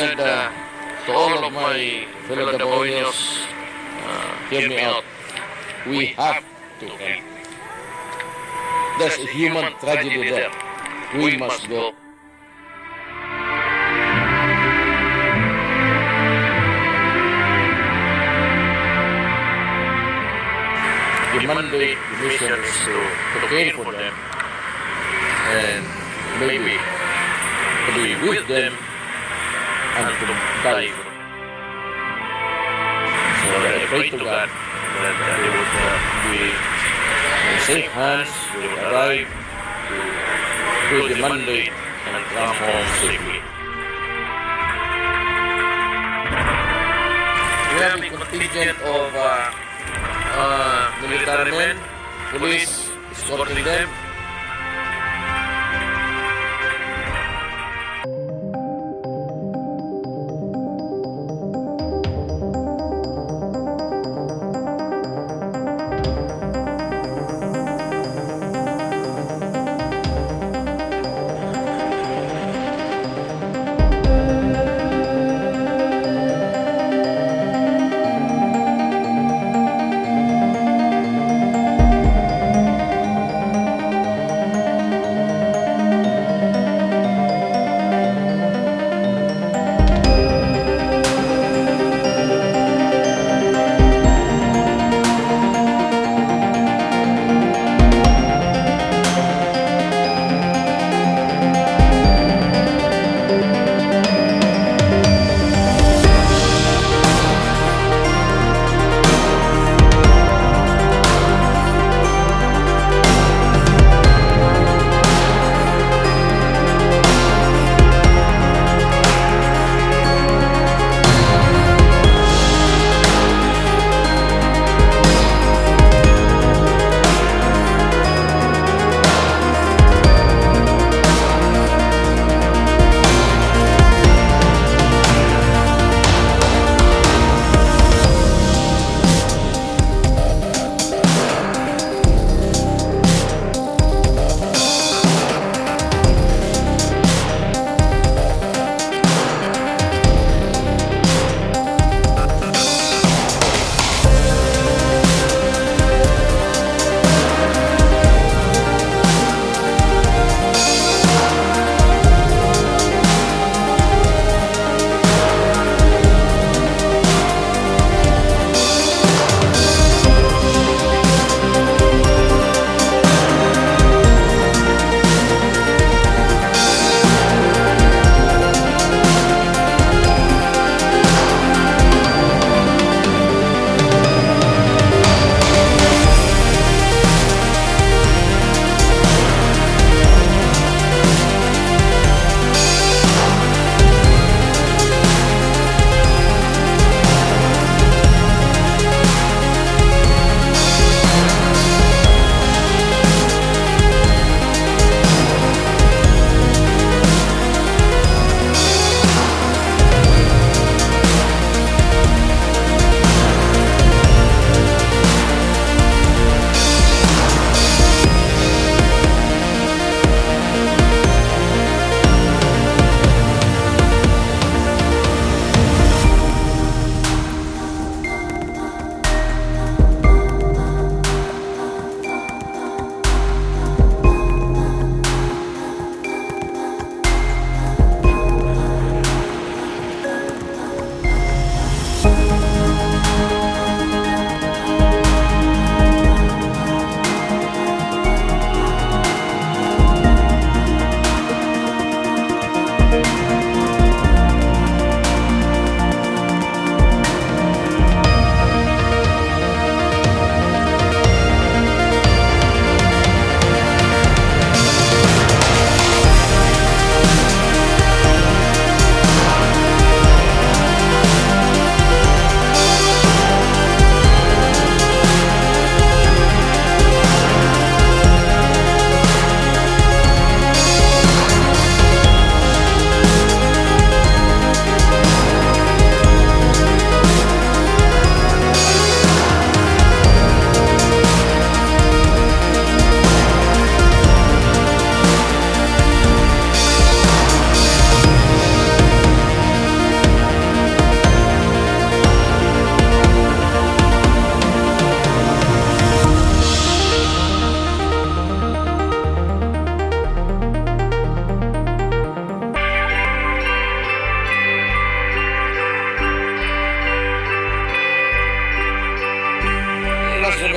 And to all of my fellow Dabaweños, hear me out. We have to help. There's a human tragedy there. We must go. The mandate the mission is to care for them and maybe to be with them and to die. So I pray to God that they would be in safe hands, they would arrive to do the mandate and come home safely. We have a contingent of military men, police escorting them.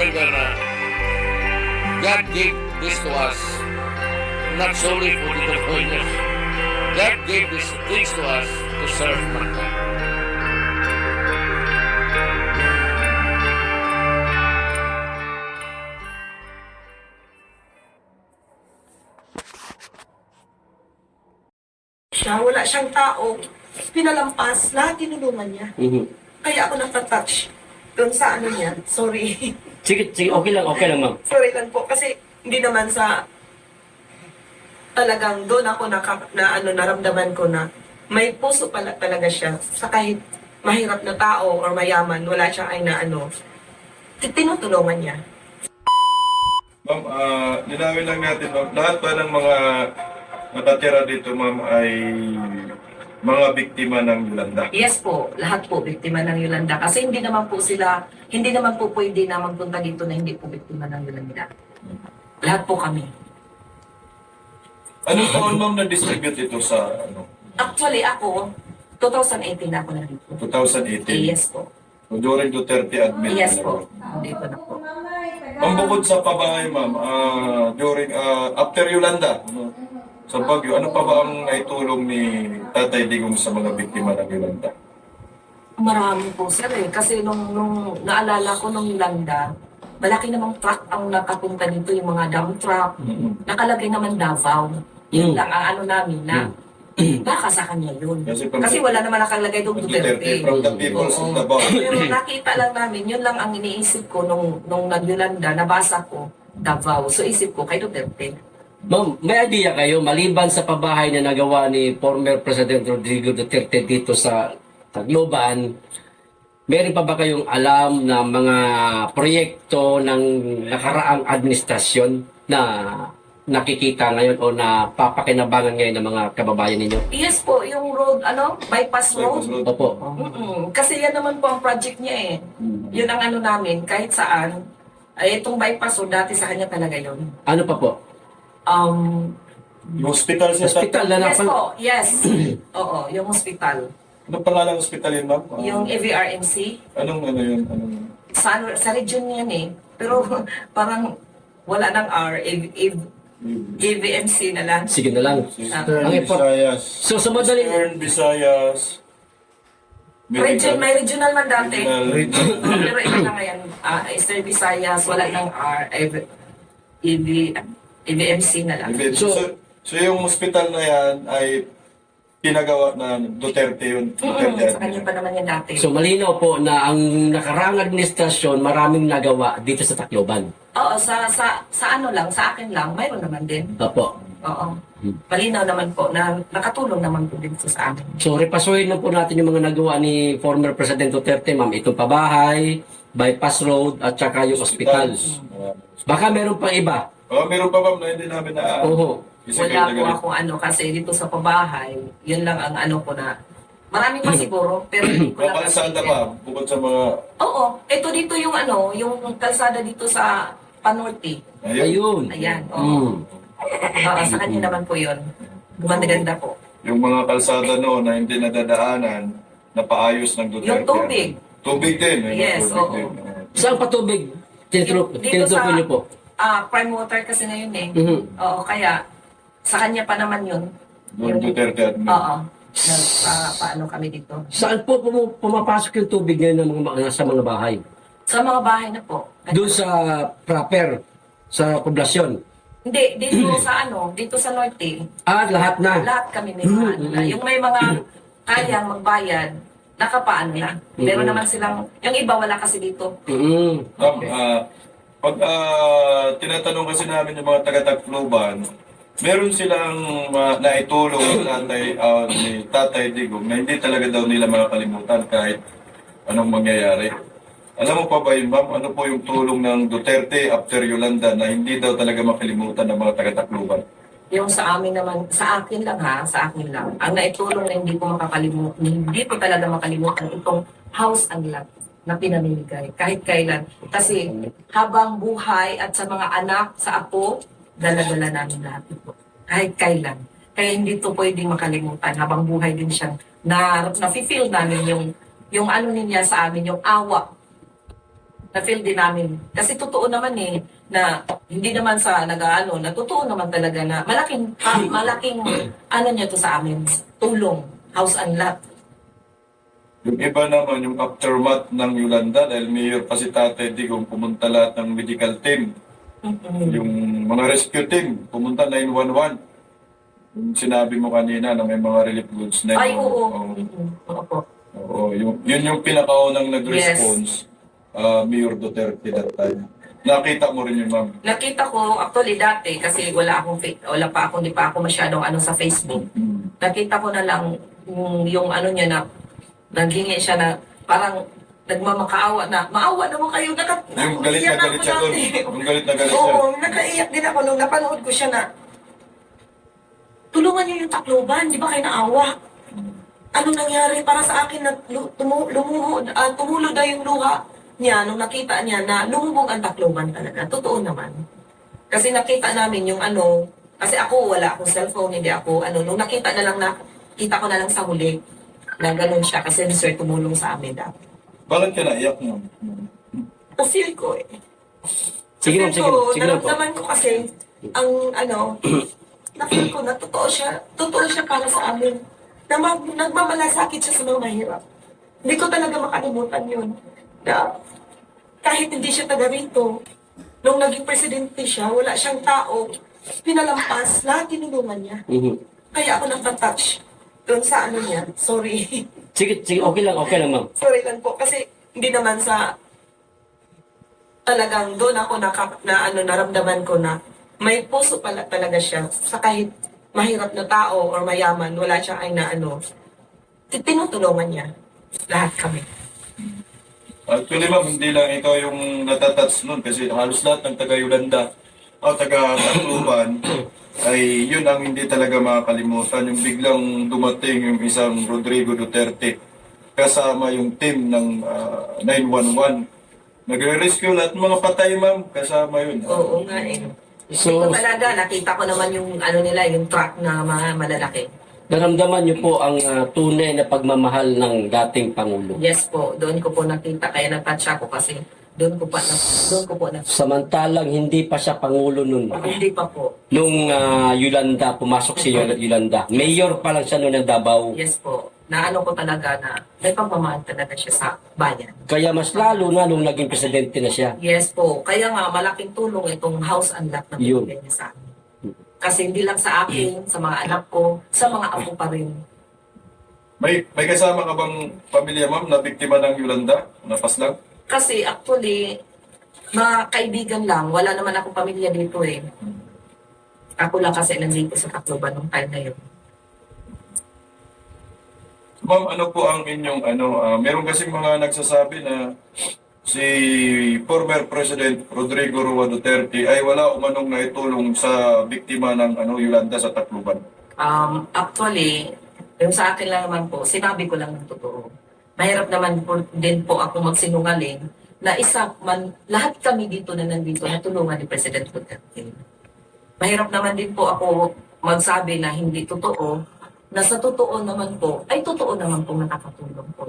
remember na God gave this to us not solely for the Filipinos. God gave these things to us to serve mankind. Wala siyang tao, pinalampas, lahat tinulungan niya. Kaya ako natatouch doon sa ano niya. Sorry. Sige, okay lang ma'am. Sorry lang po. Kasi hindi naman sa talagang doon ako naramdaman ko na may puso pala talaga siya. Sa kahit mahirap na tao or mayaman, wala siyang ay na tinutulungan niya. Ma'am, linawin lang natin, ma'am. Lahat ba ng mga natatira dito, ma'am, ay mga biktima ng Yolanda? Yes po, lahat po biktima ng Yolanda. Kasi hindi naman po pwede na magpunta dito na hindi po biktima ng Yolanda. Lahat po kami. Anong taon, ma'am, na-distribute ito sa Actually ako, 2018 na ako na dito. 2018? Yes po. So, during Duterte admin? Yes po. Dito na po. Ma'am, bukod sa pabahay, ma'am, during, after Yolanda, sa Baguio, ano pa ba ang naitulong ni Tatay Digong sa mga biktima ng Yolanda? Marami po sir eh. Kasi nung naalala ko nung Yolanda, malaki namang truck ang nakapunta dito, yung mga dump truck. Nakalagay naman Davao. Yun lang ang ano namin na baka sa kanya yun. Kasi wala naman nakalagay doon Duterte. From the people's Oo. Davao. Pero nakita lang namin, yun lang ang iniisip ko nung nag-Yolanda, nabasa ko Davao. So isip ko kay Duterte. Ma'am, may idea kayo, maliban sa pabahay na nagawa ni former President Rodrigo Duterte dito sa Tacloban, meron pa ba kayong alam na mga proyekto ng nakaraang administrasyon na nakikita ngayon o na papakinabangan ngayon ng mga kababayan ninyo? Yes po, yung road, bypass road. Opo. Kasi yan naman po ang project niya eh. Yun ang ano namin, kahit saan. Ay, itong bypass road, dati sa kanya talaga yun. Ano pa po? Yung hospital siya sa... Hospital na Yes po, yes. Oo, yung hospital. Anong pangalan ng hospital yun, ma'am? Yung EVRMC. Anong yun? Anong... Sa region yan eh. Pero parang wala ng R, EVMC na lang. Sige na lang. Eastern Ang import- Visayas. So sa madaling... Eastern Visayas. May regional man dati. Regional. Pero iba na ngayon. Eastern Visayas, wala ng R, EVMC na lang. So yung hospital na yan ay pinagawa na Duterte yun. Duterte Sa kanya pa naman yan dati. So malinaw po na ang nakaraang administrasyon maraming nagawa dito sa Tacloban. Oo, sa ano lang, sa akin lang, mayroon naman din. Opo. Oo. Malinaw naman po na nakatulong naman po din sa amin. So repasuhin na po natin yung mga nagawa ni former President Duterte, ma'am. Itong pabahay, bypass road, at saka yung hospital. Baka meron pang iba. Meron pa, ma'am, na hindi namin na... Oo. Wala po ako kasi dito sa pabahay, yun lang ang ano ko na. Marami pa siguro, pero hindi ko lang Kalsada kasi- pa, bukod sa mga... Oo, ito dito yung yung kalsada dito sa Panorte. Ayun. Ayan, oo. Mm. Sa kanya naman po yun. Gumanda-ganda po. Yung mga kalsada noon na hindi nadadaanan, napaayos ng Duterte. Yung tubig. Tubig din. Yes, tubig oo. din. Saan patubig? Dito Tinutukoy niyo po. Prime water kasi ngayon eh. Mhm. Oo, kaya sa kanya pa naman yun. Yung Duterte admin. Oo. Paano kami dito. Saan po pumapasok yung tubig ngayon ng mga, sa mga bahay? Sa mga bahay na po. Doon sa proper, sa poblasyon. Hindi, dito sa dito sa Norte. Lahat na. Lahat kami may mga na. Yung may mga kayang magbayad, nakapaano na. Meron naman silang, yung iba wala kasi dito. Ma'am, pag tinatanong kasi namin yung mga taga-Tacloban, meron silang naitulong ni Tatay Digong na hindi talaga daw nila makakalimutan kahit anong mangyayari. Alam mo pa ba yun, ma'am? Ano po yung tulong ng Duterte after Yolanda na hindi daw talaga makalimutan ng mga taga-Tacloban? Yung sa amin naman, sa akin lang sa akin lang. Ang naitulong na hindi ko makakalimutan, hindi ko talaga makalimutan itong house and lot na pinamimigay kahit kailan. Kasi habang buhay at sa mga anak, sa apo, dala-dala namin lahat ito. Kahit kailan. Kaya hindi ito pwedeng makalimutan. Habang buhay din siyang na-feel namin yung ano niya sa amin, yung awa Na-feel din namin. Kasi totoo naman na hindi naman sa nag-aano, na totoo naman talaga na malaking ano niya to sa amin, tulong, house and lot. Yung iba naman, yung aftermath ng Yolanda, dahil mayor pa si Tatay Digong, pumunta lahat ng medical team. Yung mga rescue team, pumunta 911. Yung sinabi mo kanina na may mga relief goods na Ay, oo. Opo. Oo, yun yung pinakaunang nag-response, Mayor Duterte that time. Nakita mo rin yun, ma'am. Nakita ko, actually dati, kasi hindi pa ako masyadong ano sa Facebook. Nakita ko na lang yung ano niya na, naghingi siya na parang nagmamakaawa na, maawa naman kayo, Yung galit na galit siya doon. Yung galit na galit siya. Oo, nakaiyak din ako nung napanood ko siya na, tulungan niyo yung Tacloban, di ba kayo naawa? Ano nangyari para sa akin na tumulod na yung luha niya nung nakita niya na lumubog ang Tacloban talaga. Totoo naman. Kasi nakita namin yung ano, kasi ako wala akong cellphone, hindi ako nung nakita ko na lang sa huli na ganun siya kasi si Sir tumulong sa amin dati. Bakit ka naiyak mo? Na-feel ko Sige ma'am, sige po. naramdaman ko kasi ang na-feel ko na totoo siya para sa amin. Nagmamalasakit siya sa mga mahirap. Hindi ko talaga makalimutan yun. Na kahit hindi siya taga rito, nung naging presidente siya, wala siyang tao, pinalampas, lahat tinulungan niya. Kaya ako nang-touch doon sa ano niya. Sorry. Sige, okay lang ma'am. Sorry lang po. Kasi hindi naman sa talagang doon ako naramdaman ko na may puso pala talaga siya sa kahit mahirap na tao or mayaman, wala siya ay tinutulungan niya. Lahat kami. Actually, ma'am, hindi lang ikaw yung natatats nun kasi halos lahat ng taga-Yolanda o taga-Tacloban ay yun ang hindi talaga makakalimutan. Yung biglang dumating yung isang Rodrigo Duterte kasama yung team ng 911. Nagre-rescue lahat ng mga patay, ma'am. Kasama yun. Oo nga So, talaga, nakita ko naman yung nila, yung truck na mga malalaki. Naramdaman niyo po ang tunay na pagmamahal ng dating Pangulo. Yes po, doon ko po nakita, kaya na-touch ako kasi doon ko po na. Samantalang hindi pa siya Pangulo nun. Hindi pa po. Nung Yolanda, pumasok si Yolanda. Mayor pa lang siya noon ng Davao. Yes po. Naano ko talaga na may pagmamahal talaga siya sa bayan. Kaya mas lalo na nung naging presidente na siya. Yes po. Kaya nga, malaking tulong itong house and lot na binigay niya sa akin. Kasi hindi lang sa akin, sa mga anak ko, sa mga apo pa rin. May kasama ka bang pamilya, ma'am, na biktima ng Yolanda? Napas lang? Kasi actually, mga kaibigan lang. Wala naman akong pamilya dito Ako lang kasi nandito sa Tacloban nung time na yun. Ma'am, ano po ang inyong meron kasing mga nagsasabi na si former President Rodrigo Roa Duterte ay wala umanong naitulong sa biktima ng Yolanda sa Tacloban. Actually, yung sa akin lang naman po, sinabi ko lang ng totoo. Mahirap naman din po ako magsinungaling na lahat kami dito na nandito na tulungan ni President Duterte. Mahirap naman din po ako magsabi na hindi totoo, na sa totoo naman po, ay totoo naman po nakakatulong po.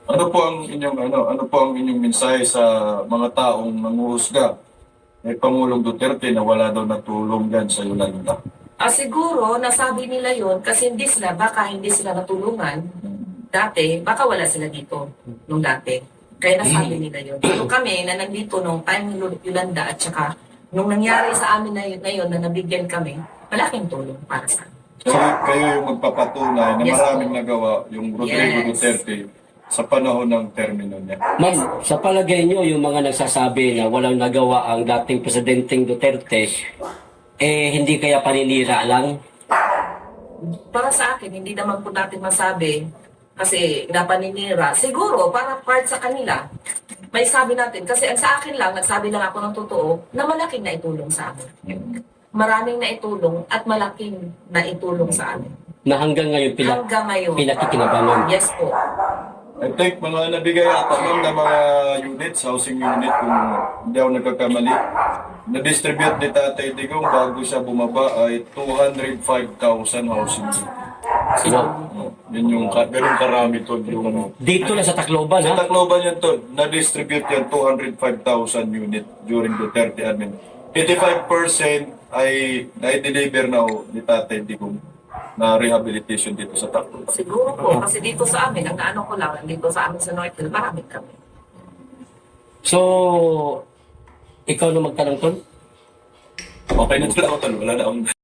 Ano po ang inyong mensahe sa mga taong nanguhusga kay Pangulong Duterte na wala daw natulong yan sa Yolanda? Siguro, nasabi nila yon kasi baka hindi sila natulungan dati, baka wala sila dito nung dati. Kaya nasabi nila yon. Pero kami na nandito nung time ni Yolanda at saka nung nangyari sa amin na yun na nabigyan kami, malaking tulong para sa amin. So, kayo yung magpapatunay na Yes, maraming po. nagawa yung Rodrigo Yes. Duterte sa panahon ng termino niya. Ma'am, sa palagay niyo yung mga nagsasabi na walang nagawa ang dating Presidenteng Duterte, hindi kaya paninira lang? Para sa akin, hindi naman po natin masabi kasi napaninira. Siguro, para part sa kanila, may sabi natin. Kasi ang sa akin lang, nagsabi lang ako ng totoo, na malaking naitulong sa amin. Maraming naitulong at malaking naitulong sa amin. Na hanggang ngayon Hanggang ngayon. pinakikinabangan. Yes po. I think mga nabigay ata ma'am na mga units, housing unit kung hindi ako nagkakamali. Na-distribute ni Tatay Digong bago siya bumaba ay 205,000 housing unit. Yun yung, ganun karami to. Yung, Dito na sa Tacloban, sa ha? Tacloban yan to, na-distribute yan 205,000 unit during Duterte admin. 85% ay na-deliver na ho ni Tatay Digong na rehabilitation dito sa Tacloban. Siguro po, kasi dito sa amin, ang naano ko lang, dito sa amin sa North Hill, marami kami. So, ikaw na magtanong, Tol? Okay na talaga, wala na akong